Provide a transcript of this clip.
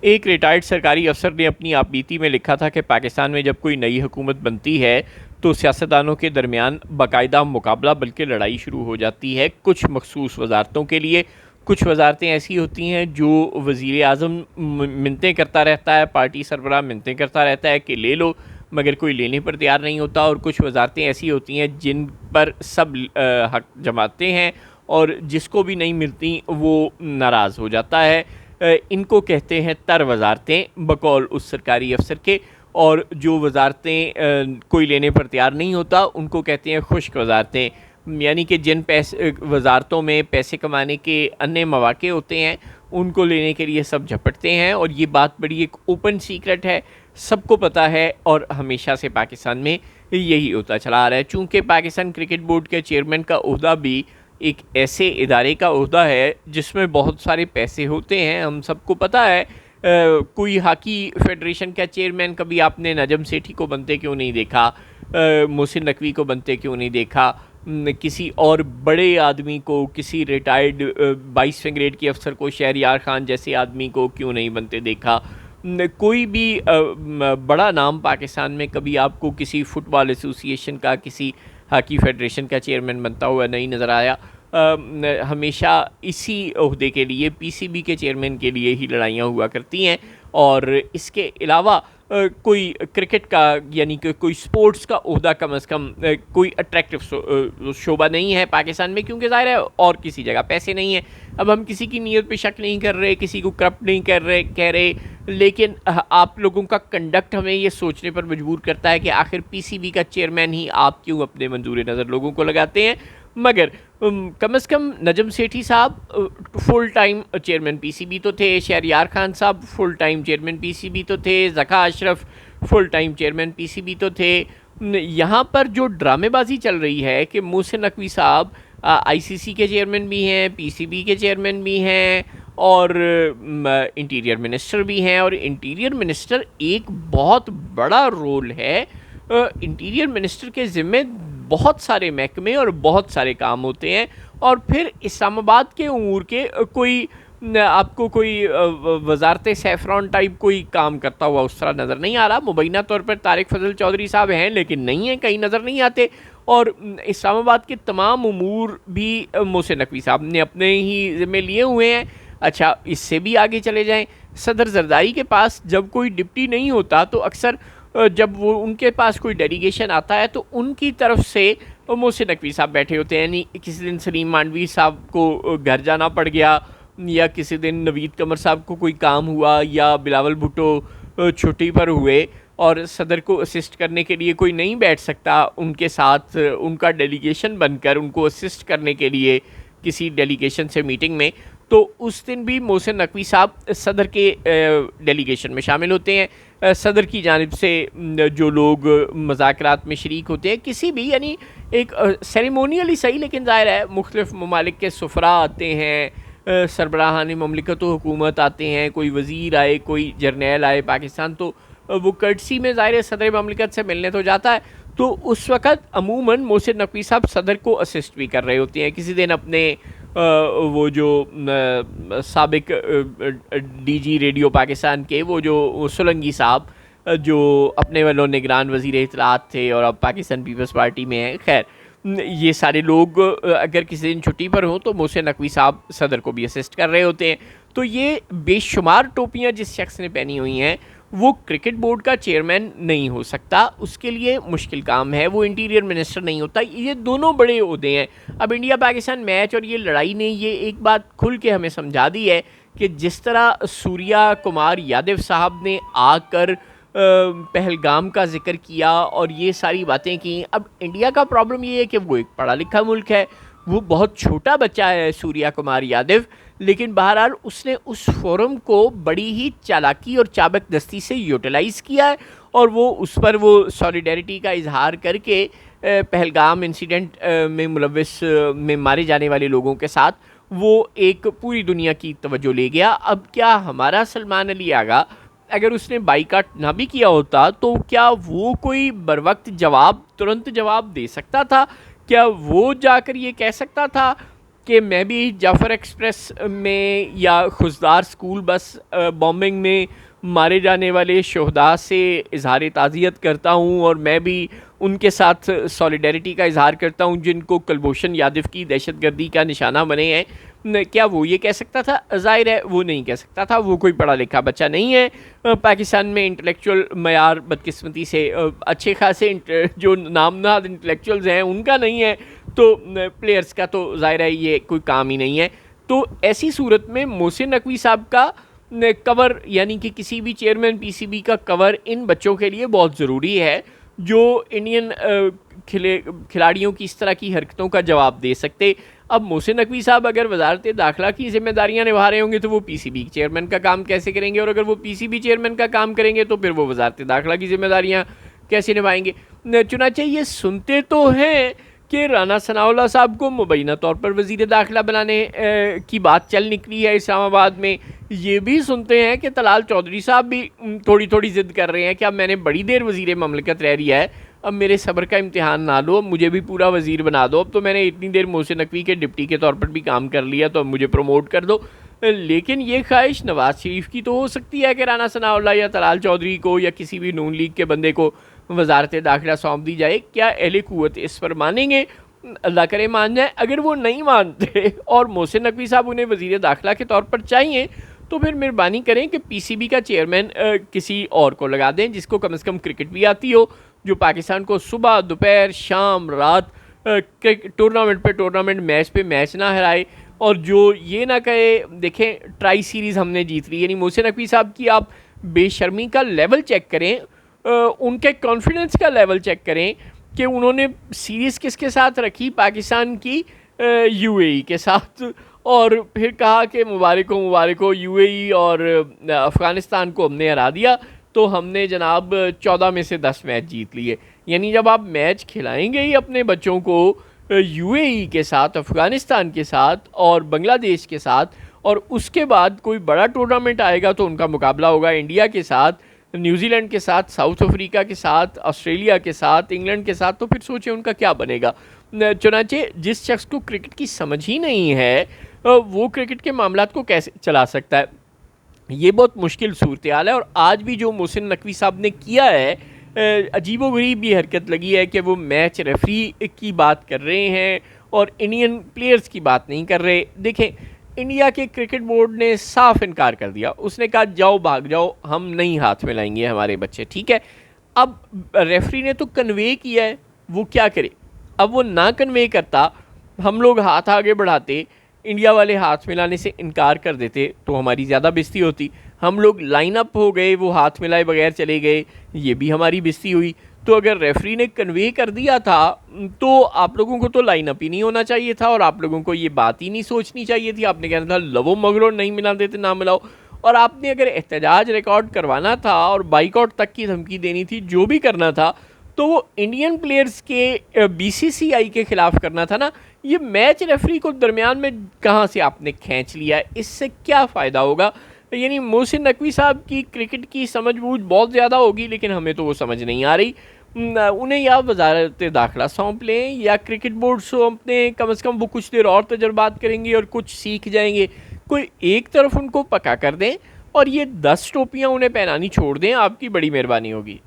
ایک ریٹائرڈ سرکاری افسر نے اپنی آپ بیتی میں لکھا تھا کہ پاکستان میں جب کوئی نئی حکومت بنتی ہے تو سیاستدانوں کے درمیان باقاعدہ مقابلہ بلکہ لڑائی شروع ہو جاتی ہے کچھ مخصوص وزارتوں کے لیے۔ کچھ وزارتیں ایسی ہوتی ہیں جو وزیر اعظم منتیں کرتا رہتا ہے، پارٹی سربراہ منتیں کرتا رہتا ہے کہ لے لو، مگر کوئی لینے پر تیار نہیں ہوتا، اور کچھ وزارتیں ایسی ہوتی ہیں جن پر سب حق جماتے ہیں اور جس کو بھی نہیں ملتی وہ ناراض ہو جاتا ہے۔ ان کو کہتے ہیں تر وزارتیں بقول اس سرکاری افسر کے، اور جو وزارتیں کوئی لینے پر تیار نہیں ہوتا ان کو کہتے ہیں خشک وزارتیں، یعنی کہ جن وزارتوں میں پیسے کمانے کے انے مواقع ہوتے ہیں ان کو لینے کے لیے سب جھپٹتے ہیں، اور یہ بات بڑی ایک اوپن سیکرٹ ہے، سب کو پتہ ہے، اور ہمیشہ سے پاکستان میں یہی ہوتا چلا آ رہا ہے۔ چونکہ پاکستان کرکٹ بورڈ کے چیئرمین کا عہدہ بھی ایک ایسے ادارے کا عہدہ ہے جس میں بہت سارے پیسے ہوتے ہیں، ہم سب کو پتہ ہے۔ کوئی ہاکی فیڈریشن کا چیئرمین کبھی آپ نے نجم سیٹھی کو بنتے کیوں نہیں دیکھا، محسن نقوی کو بنتے کیوں نہیں دیکھا، کسی اور بڑے آدمی کو، کسی ریٹائرڈ 22ویں گریڈ کے افسر کو، شہریار خان جیسے آدمی کو کیوں نہیں بنتے دیکھا؟ کوئی بھی بڑا نام پاکستان میں کبھی آپ کو کسی فٹ بال ایسوسی ایشن کا، کسی ہاکی فیڈریشن کا چیئرمین بنتا ہوا نہیں نظر آیا۔ ہمیشہ اسی عہدے کے لیے، پی سی بی کے چیئرمین کے لیے ہی لڑائیاں ہوا کرتی ہیں، اور اس کے علاوہ کوئی کرکٹ کا یعنی کہ کوئی سپورٹس کا عہدہ کم از کم کوئی اٹریکٹیو شعبہ نہیں ہے پاکستان میں، کیونکہ ظاہر ہے اور کسی جگہ پیسے نہیں ہیں۔ اب ہم کسی کی نیت پہ شک نہیں کر رہے، کسی کو کرپٹ نہیں کہہ رہے، لیکن آپ لوگوں کا کنڈکٹ ہمیں یہ سوچنے پر مجبور کرتا ہے کہ آخر پی سی بی کا چیئرمین ہی آپ کیوں اپنے منظور نظر لوگوں کو لگاتے ہیں؟ مگر کم از کم نجم سیٹھی صاحب full time chairman P C B تو تھے، شہریار خان صاحب full time chairman P C B تو تھے، Zaka Ashraf full time chairman P C B تو تھے۔ یہاں پر جو ڈرامے بازی چل رہی ہے کہ محسن نقوی صاحب آئی سی سی کے چیئرمین بھی ہیں، پی سی بی کے چیئرمین بھی ہیں، اور انٹیریئر منسٹر بھی ہیں، اور انٹیریئر منسٹر ایک بہت بڑا رول ہے۔ انٹیریئر منسٹر کے ذمے بہت سارے محکمے اور بہت سارے کام ہوتے ہیں، اور پھر اسلام آباد کے امور کے کوئی آپ کو کوئی وزارت سیفران ٹائپ کوئی کام کرتا ہوا اس طرح نظر نہیں آ رہا۔ مبینہ طور پر طارق فضل چودھری صاحب ہیں لیکن نہیں ہیں، کہیں نظر نہیں آتے، اور اسلام آباد کے تمام امور بھی محسن نقوی صاحب نے اپنے ہی ذمے لیے ہوئے ہیں۔ اچھا، اس سے بھی آگے چلے جائیں، صدر زرداری کے پاس جب کوئی ڈپٹی نہیں ہوتا تو اکثر جب وہ ان کے پاس کوئی ڈیلیگیشن آتا ہے تو ان کی طرف سے محسن نقوی صاحب بیٹھے ہوتے ہیں، یعنی کسی دن سلیم مانڈوی صاحب کو گھر جانا پڑ گیا، یا کسی دن نوید قمر صاحب کو کوئی کام ہوا، یا بلاول بھٹو چھٹی پر ہوئے اور صدر کو اسسٹ کرنے کے لیے کوئی نہیں بیٹھ سکتا ان کے ساتھ، ان کا ڈیلیگیشن بن کر ان کو اسسٹ کرنے کے لیے کسی ڈیلیگیشن سے میٹنگ میں، تو اس دن بھی محسن نقوی صاحب صدر کے ڈیلیگیشن میں شامل ہوتے ہیں۔ صدر کی جانب سے جو لوگ مذاکرات میں شریک ہوتے ہیں کسی بھی، یعنی ایک سیریمونیلی صحیح، لیکن ظاہر ہے مختلف ممالک کے سفراء آتے ہیں، سربراہان مملکت و حکومت آتے ہیں، کوئی وزیر آئے، کوئی جرنیل آئے پاکستان، تو وہ کرٹسی میں ظاہر صدر مملکت سے ملنے تو جاتا ہے، تو اس وقت عموماً محسن نقوی صاحب صدر کو اسسٹ بھی کر رہے ہوتے ہیں۔ کسی دن اپنے وہ جو سابق ڈی جی ریڈیو پاکستان کے وہ جو سولنگی صاحب جو اپنے والوں نگران وزیر اطلاعات تھے اور اب پاکستان پیپلز پارٹی میں ہیں، خیر یہ سارے لوگ اگر کسی دن چھٹی پر ہوں تو محسن نقوی صاحب صدر کو بھی اسسٹ کر رہے ہوتے ہیں۔ تو یہ بے شمار ٹوپیاں جس شخص نے پہنی ہوئی ہیں وہ کرکٹ بورڈ کا چیئرمین نہیں ہو سکتا، اس کے لیے مشکل کام ہے، وہ انٹیریئر منسٹر نہیں ہوتا۔ یہ دونوں بڑے عہدے ہیں۔ اب انڈیا پاکستان میچ اور یہ لڑائی نے یہ ایک بات کھل کے ہمیں سمجھا دی ہے کہ جس طرح سوریہ کمار یادو صاحب نے آ کر پہلگام کا ذکر کیا اور یہ ساری باتیں کی، اب انڈیا کا پرابلم یہ ہے کہ وہ ایک پڑھا لکھا ملک ہے، وہ بہت چھوٹا بچہ ہے سوریہ کمار یادو، لیکن بہرحال اس نے اس فورم کو بڑی ہی چالاکی اور چابک دستی سے یوٹیلائز کیا ہے، اور وہ اس پر وہ سولیڈیرٹی کا اظہار کر کے پہلگام انسیڈنٹ میں ملوث میں مارے جانے والے لوگوں کے ساتھ وہ ایک پوری دنیا کی توجہ لے گیا۔ اب کیا ہمارا سلمان علی آغا اگر اس نے بائیکاٹ نہ بھی کیا ہوتا تو کیا وہ کوئی بروقت ترنت جواب دے سکتا تھا؟ کیا وہ جا کر یہ کہہ سکتا تھا کہ میں بھی جعفر ایکسپریس میں یا خضدار اسکول بس بامبنگ میں مارے جانے والے شہداء سے اظہار تعزیت کرتا ہوں، اور میں بھی ان کے ساتھ سولیڈیرٹی کا اظہار کرتا ہوں جن کو کلبھوشن یادو کی دہشت گردی کا نشانہ بنے ہیں. کیا وہ یہ کہہ سکتا تھا؟ ظاہر ہے وہ نہیں کہہ سکتا تھا، وہ کوئی پڑھا لکھا بچہ نہیں ہے. پاکستان میں انٹلیکچوئل معیار بدقسمتی سے اچھے خاصے جو نامنہاد انٹلیکچوئلز ہیں ان کا نہیں ہے، تو پلیئرز کا تو ظاہر ہے یہ کوئی کام ہی نہیں ہے. تو ایسی صورت میں محسن نقوی صاحب کا کور، یعنی کہ کسی بھی چیئرمین پی سی بی کا کور ان بچوں کے لیے بہت ضروری ہے جو انڈین کھلاڑیوں کی اس طرح کی حرکتوں کا جواب دے سکتے. اب محسن نقوی صاحب اگر وزارت داخلہ کی ذمہ داریاں نبھا رہے ہوں گے تو وہ پی سی بی چیئرمین کا کام کیسے کریں گے، اور اگر وہ پی سی بی چیئرمین کا کام کریں گے تو پھر وہ وزارت داخلہ کی ذمہ داریاں کیسے نبھائیں گے. چنانچہ یہ سنتے تو ہیں کہ رانا ثناء اللہ صاحب کو مبینہ طور پر وزیر داخلہ بنانے کی بات چل نکلی ہے اسلام آباد میں. یہ بھی سنتے ہیں کہ طلال چودھری صاحب بھی تھوڑی ضد کر رہے ہیں کہ اب میں نے بڑی دیر وزیر مملکت رہ رہی ہے، اب میرے صبر کا امتحان نہ لو، اب مجھے بھی پورا وزیر بنا دو، اب تو میں نے اتنی دیر محسن نقوی کے ڈپٹی کے طور پر بھی کام کر لیا تو اب مجھے پروموٹ کر دو. لیکن یہ خواہش نواز شریف کی تو ہو سکتی ہے کہ رانا ثناء اللہ یا طلال چودھری کو یا کسی بھی نون لیگ کے بندے کو وزارت داخلہ سونپ دی جائے. کیا اہل قوت اس پر مانیں گے؟ اللہ کرے مان جائیں. اگر وہ نہیں مانتے اور محسن نقوی صاحب انہیں وزیر داخلہ کے طور پر چاہیے تو پھر مہربانی کریں کہ پی سی بی کا چیئرمین کسی اور کو لگا دیں جس کو کم از کم کرکٹ بھی آتی ہو، جو پاکستان کو صبح دوپہر شام رات ٹورنامنٹ پہ ٹورنامنٹ میچ پہ میچ نہ ہرائے، اور جو یہ نہ کہے دیکھیں ٹرائی سیریز ہم نے جیت لی. یعنی محسن نقوی صاحب کی آپ بے شرمی کا لیول چیک کریں، ان کے کانفیڈنس کا لیول چیک کریں کہ انہوں نے سیریز کس کے ساتھ رکھی، پاکستان کی یو اے ای کے ساتھ، اور پھر کہا کہ مبارک ہو یو اے ای اور افغانستان کو ہم نے ہرا دیا تو ہم نے جناب 14 میں سے 10 میچ جیت لیے. یعنی جب آپ میچ کھلائیں گے ہی اپنے بچوں کو یو اے ای کے ساتھ، افغانستان کے ساتھ اور بنگلہ دیش کے ساتھ، اور اس کے بعد کوئی بڑا ٹورنامنٹ آئے گا تو ان کا مقابلہ ہوگا انڈیا کے ساتھ، نیوزی لینڈ کے ساتھ، ساؤتھ افریقہ کے ساتھ، آسٹریلیا کے ساتھ، انگلینڈ کے ساتھ، تو پھر سوچیں ان کا کیا بنے گا. چنانچہ جس شخص کو کرکٹ کی سمجھ ہی نہیں ہے وہ کرکٹ کے معاملات کو کیسے چلا سکتا ہے؟ یہ بہت مشکل صورتحال ہے. اور آج بھی جو محسن نقوی صاحب نے کیا ہے، عجیب و غریب یہ حرکت لگی ہے کہ وہ میچ ریفری کی بات کر رہے ہیں اور انڈین پلیئرز کی بات نہیں کر رہے. دیکھیں انڈیا کے کرکٹ بورڈ نے صاف انکار کر دیا، اس نے کہا جاؤ بھاگ جاؤ، ہم نہیں ہاتھ میں لائیں گے ہمارے بچے، ٹھیک ہے. اب ریفری نے تو کنوے کیا ہے، وہ کیا کرے؟ اب وہ نہ کنوے کرتا، ہم لوگ ہاتھ آگے بڑھاتے، انڈیا والے ہاتھ ملانے سے انکار کر دیتے تو ہماری زیادہ بےزتی ہوتی. ہم لوگ لائن اپ ہو گئے، وہ ہاتھ ملائے بغیر چلے گئے، یہ بھی ہماری بےزتی ہوئی. تو اگر ریفری نے کنوے کر دیا تھا تو آپ لوگوں کو تو لائن اپ ہی نہیں ہونا چاہیے تھا، اور آپ لوگوں کو یہ بات ہی نہیں سوچنی چاہیے تھی. آپ نے کہنا تھا لو مگرو، نہیں ملا دیتے نہ ملاؤ. اور آپ نے اگر احتجاج ریکارڈ کروانا تھا اور بائیک آؤٹ تک کی دھمکی دینی تھی، جو بھی کرنا تھا تو وہ انڈین پلیئرز کے بی سی سی آئی کے خلاف کرنا تھا نا. یہ میچ ریفری کو درمیان میں کہاں سے آپ نے کھینچ لیا؟ اس سے کیا فائدہ ہوگا؟ یعنی محسن نقوی صاحب کی کرکٹ کی سمجھ بوجھ بہت زیادہ ہوگی، لیکن ہمیں تو وہ سمجھ نہیں آ رہی. انہیں یا وزارت داخلہ سونپ لیں یا کرکٹ بورڈ سونپ دیں، کم از کم وہ کچھ دیر اور تجربات کریں گے اور کچھ سیکھ جائیں گے. کوئی ایک طرف ان کو پکا کر دیں اور یہ 10 ٹوپیاں انہیں پہنانی چھوڑ دیں، آپ کی بڑی مہربانی ہوگی.